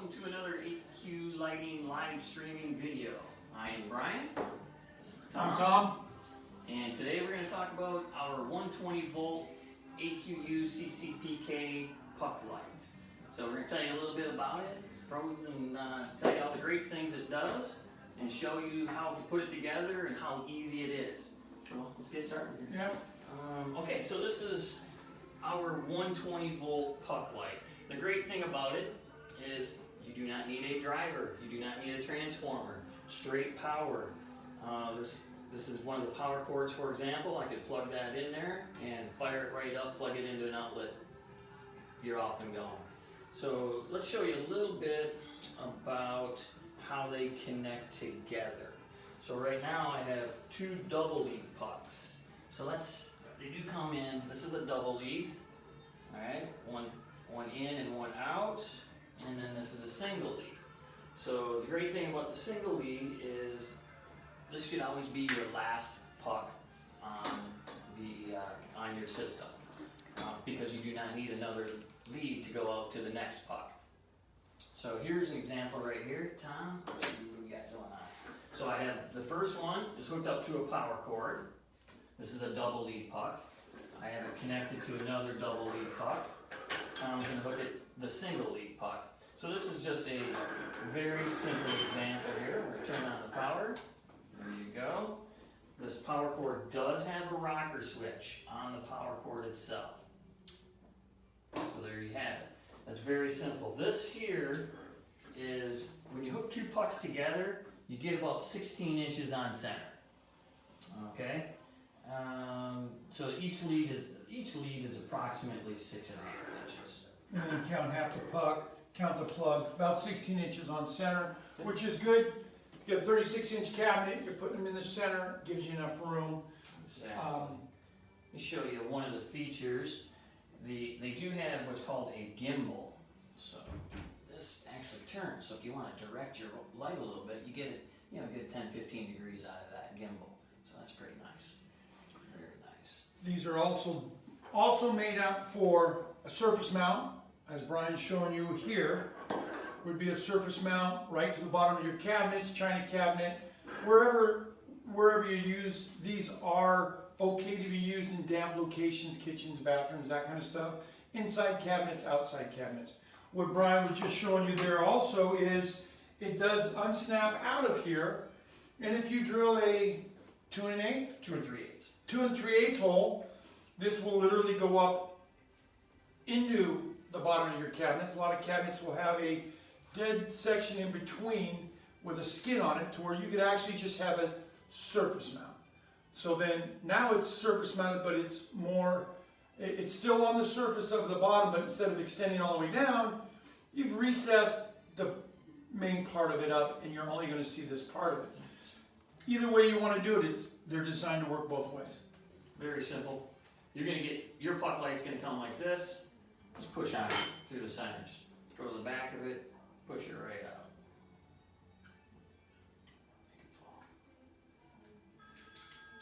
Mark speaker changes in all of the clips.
Speaker 1: welcome to another 8Q Lighting live streaming video. I am Brian. This is Tom.
Speaker 2: I'm Tom.
Speaker 1: And today we're going to talk about our 120 volt AQU CCPK puck light. So we're going to tell you a little bit about it, pros, and tell you all the great things it does, and show you how to put it together and how easy it is. Well, let's get started here.
Speaker 2: Yeah.
Speaker 1: Okay, so this is our 120 volt puck light. The great thing about it is you do not need a driver, you do not need a transformer, straight power. This is one of the power cords, for example. I could plug that in there and fire it right up, plug it into an outlet. You're off and going. So let's show you a little bit about how they connect together. So right now I have two double lead pucks. So they do come in, this is a double lead, all right? One in and one out, and then this is a single lead. So the great thing about the single lead is this should always be your last puck on your system, because you do not need another lead to go out to the next puck. So here's an example right here, Tom. Let's see what we got going on. So I have the first one is hooked up to a power cord. This is a double lead puck. I have it connected to another double lead puck. I'm going to hook it the single lead puck. So this is just a very simple example here. We're going to turn on the power. There you go. This power cord does have a rocker switch on the power cord itself. So there you have it. That's very simple. This here is, when you hook two pucks together, you get about 16 inches on center. Okay? So each lead is approximately 6.5 inches.
Speaker 2: And then count half the puck, count the plug, about 16 inches on center, which is good. You got a 36-inch cabinet, you're putting them in the center, gives you enough room.
Speaker 1: Exactly. Let me show you one of the features. They do have what's called a gimbal. So this actually turns. So if you want to direct your light a little bit, you get it, get 10-15 degrees out of that gimbal. So that's pretty nice. Very nice.
Speaker 2: These are also made up for a surface mount, as Brian's showing you here. Would be a surface mount right to the bottom of your cabinets, china cabinet, wherever you use. These are okay to be used in damp locations, kitchens, bathrooms, that kind of stuff. Inside cabinets, outside cabinets. What Brian was just showing you there also is it does unsnap out of here, and if you drill a 2 3/8 2 3/8 hole, this will literally go up into the bottom of your cabinets. A lot of cabinets will have a dead section in between with a skid on it to where you could actually just have a surface mount. So then now it's surface mounted, but it's still on the surface of the bottom, but instead of extending all the way down, you've recessed the main part of it up and you're only going to see this part of it. Either way you want to do it, they're designed to work both ways.
Speaker 1: Very simple. You're going to get, your puck light's going to come like this. Just push on it through the center. Just go to the back of it, push it right out.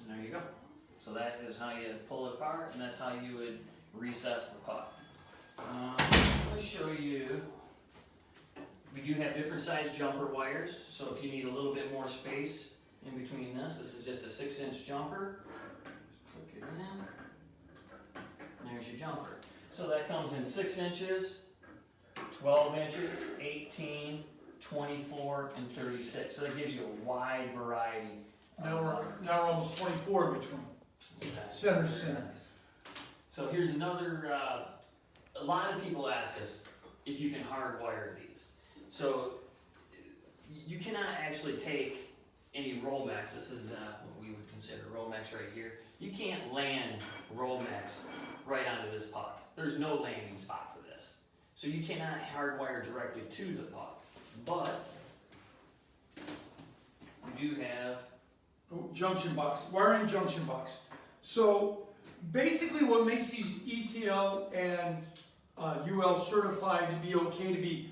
Speaker 1: And there you go. So that is how you pull it apart, and that's how you would recess the puck. Let me show you. We do have different size jumper wires, so if you need a little bit more space in between this is just a 6-inch jumper. Just click it in. And there's your jumper. So that comes in 6 inches, 12 inches, 18, 24, and 36. So that gives you a wide variety.
Speaker 2: Now we're almost 24 in between.
Speaker 1: Exactly.
Speaker 2: Center to center.
Speaker 1: Nice. So here's another, a lot of people ask us if you can hardwire these. So you cannot actually take any Romex. This is what we would consider Romex right here. You can't land Romex right onto this puck. There's no landing spot for this. So you cannot hardwire directly to the puck. But we do have
Speaker 2: junction box, wiring junction box. So basically what makes these ETL and UL certified to be okay to be,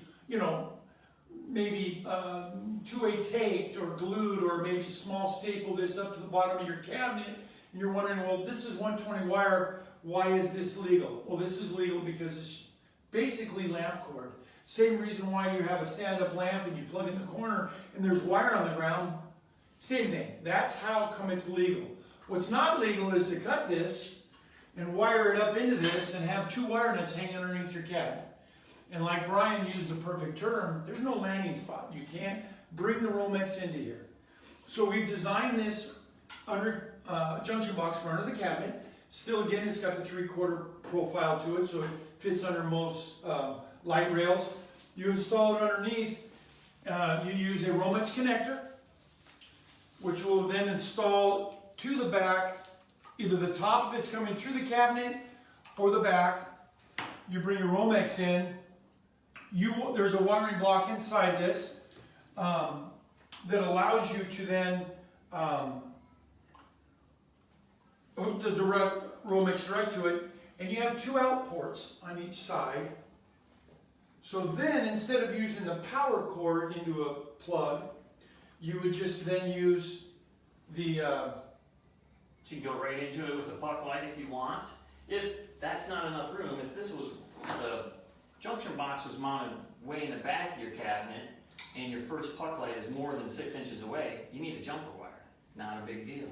Speaker 2: maybe 2-way taped or glued, or maybe small staple this up to the bottom of your cabinet, and you're wondering, well, this is 120 wire, why is this legal? Well, this is legal because it's basically lamp cord. Same reason why you have a stand-up lamp and you plug in the corner and there's wire on the ground. Same thing. That's how come it's legal. What's not legal is to cut this and wire it up into this and have 2 wire nuts hanging underneath your cabinet. And like Brian used the perfect term, there's no landing spot. You can't bring the Romex into here. So we've designed this under junction box for under the cabinet. Still, again, it's got the 3/4 profile to it, so it fits under most light rails. You install it underneath. You use a Romex connector, which will then install to the back. Either the top of it's coming through the cabinet or the back. You bring your Romex in. There's a wiring block inside this that allows you to then hook the Romex direct to it, and you have 2 out ports on each side. So then, instead of using the power cord into a plug, you would just then use the...
Speaker 1: So you can go right into it with the puck light if you want. If that's not enough room, if this was, the junction box was mounted way in the back of your cabinet, and your first puck light is more than 6 inches away, you need a jumper wire. Not a big deal.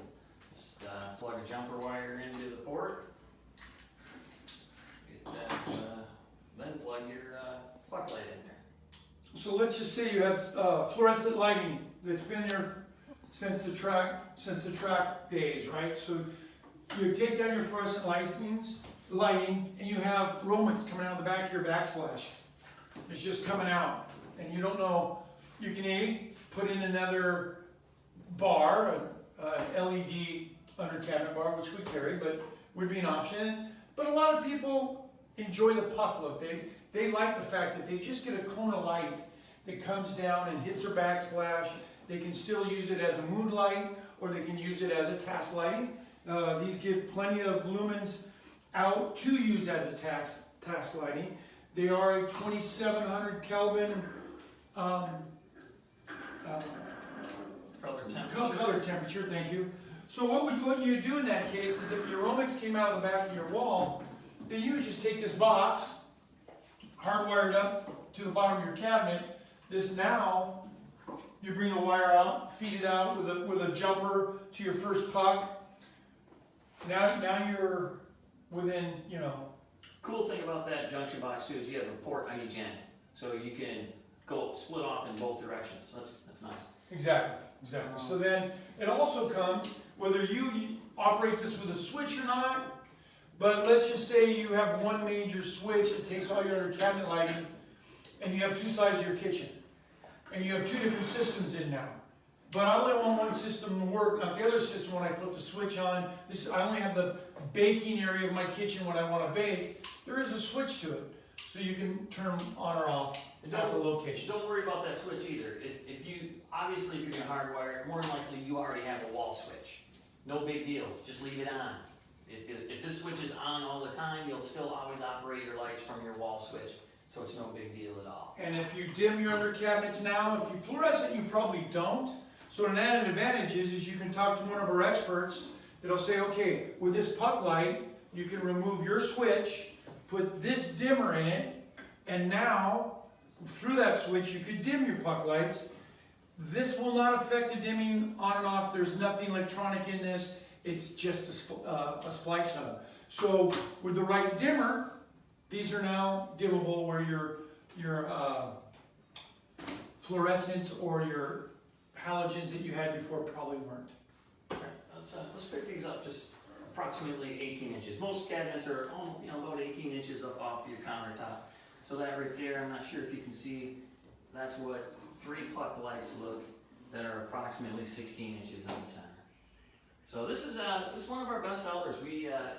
Speaker 1: Just plug a jumper wire into the port, get that, then plug your puck light in there.
Speaker 2: So let's just say you have fluorescent lighting that's been there since the track days, right? So you take down your fluorescent lighting, and you have Romex coming out of the back of your backsplash. It's just coming out, and you don't know. You can put in another bar, an LED under cabinet bar, which we carry, but would be an option. But a lot of people enjoy the puck look. They like the fact that they just get a cone of light that comes down and hits their backsplash. They can still use it as a moonlight, or they can use it as a task lighting. These give plenty of lumens out to use as a task lighting. They are a 2700 Kelvin color temperature, thank you. So what you do in that case is if your Romex came out of the back of your wall, then you would just take this box, hardwired up to the bottom of your cabinet. This now, you bring the wire out, feed it out with a jumper to your first puck. Now you're within, you know.
Speaker 1: Cool thing about that junction box too is you have a port on each end, so you can go split off in both directions. That's nice.
Speaker 2: Exactly. So then it also comes whether you operate this with a switch or not. But let's just say you have one major switch that takes all your under cabinet lighting, and you have 2 sides of your kitchen, and you have 2 different systems in now. But I only want one system to work. Now the other system, when I flip the switch on, I only have the baking area of my kitchen when I want to bake. There is a switch to it, so you can turn them on or off at the location.
Speaker 1: Don't worry about that switch either. If you're going to hardwire it, more than likely you already have a wall switch. No big deal. Just leave it on. If this switch is on all the time, you'll still always operate your lights from your wall switch. So it's no big deal at all.
Speaker 2: And if you dim your under cabinets now, if you fluorescent, you probably don't. So an added advantage is you can talk to one of our experts that'll say, okay, with this puck light, you can remove your switch, put this dimmer in it, and now, through that switch, you could dim your puck lights. This will not affect the dimming on and off. There's nothing electronic in this. It's just a splice hub. So with the right dimmer, these are now dimmable where your fluorescents or your halogens that you had before probably weren't.
Speaker 1: Okay, let's pick these up just approximately 18 inches. Most cabinets are about 18 inches up off your countertop. So that right there, I'm not sure if you can see, that's what 3 puck lights look that are approximately 16 inches on the center. So this is one of our best sellers.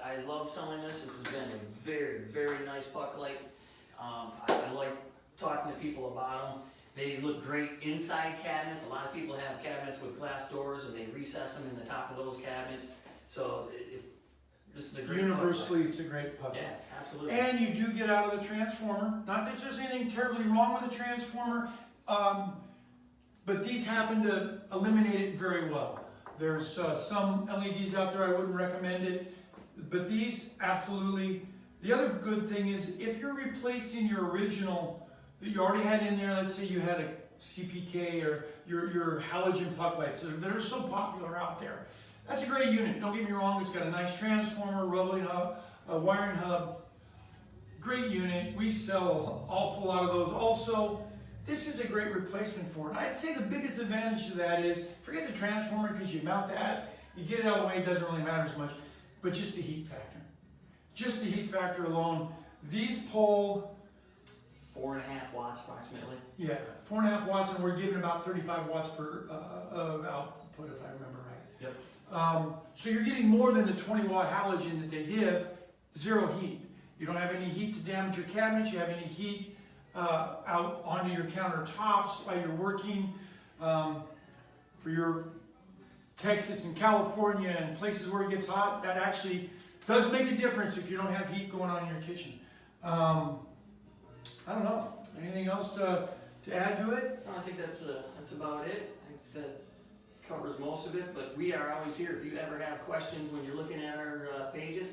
Speaker 1: I love selling this. This has been a very, very nice puck light. I like talking to people about them. They look great inside cabinets. A lot of people have cabinets with glass doors and they recess them in the top of those cabinets. So this is a great
Speaker 2: universally, it's a great puck light.
Speaker 1: Yeah, absolutely.
Speaker 2: And you do get out of the transformer. Not that there's anything terribly wrong with the transformer, but these happen to eliminate it very well. There's some LEDs out there I wouldn't recommend it, but these absolutely, The other good thing is if you're replacing your original that you already had in there, let's say you had a CPK or your halogen puck lights that are so popular out there. That's a great unit, don't get me wrong, it's got a nice transformer, rolling hub, a wiring hub, great unit. We sell an awful lot of those. Also, this is a great replacement for it. I'd say the biggest advantage to that is, forget the transformer because you mount that, you get it out of the way, it doesn't really matter as much, but just the heat factor. Just the heat factor alone. These pull
Speaker 1: 4.5 watts approximately.
Speaker 2: Yeah, 4.5 watts, and we're giving about 35 watts per of output, if I remember right.
Speaker 1: Yep.
Speaker 2: So you're getting more than the 20 watt halogen that they give, zero heat. You don't have any heat to damage your cabinets, you have any heat out onto your countertops while you're working. For your Texas and California and places where it gets hot, that actually does make a difference if you don't have heat going on in your kitchen. I don't know. Anything else to add to it?
Speaker 1: No, I think that's about it. I think that covers most of it, but we are always here. If you ever have questions when you're looking at our pages,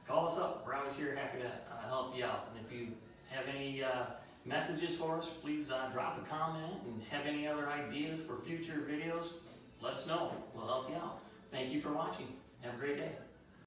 Speaker 1: call us up. We're always here, happy to help you out. And if you have any messages for us, please drop a comment, and have any other ideas for future videos, let us know. We'll help you out. Thank you for watching. Have a great day.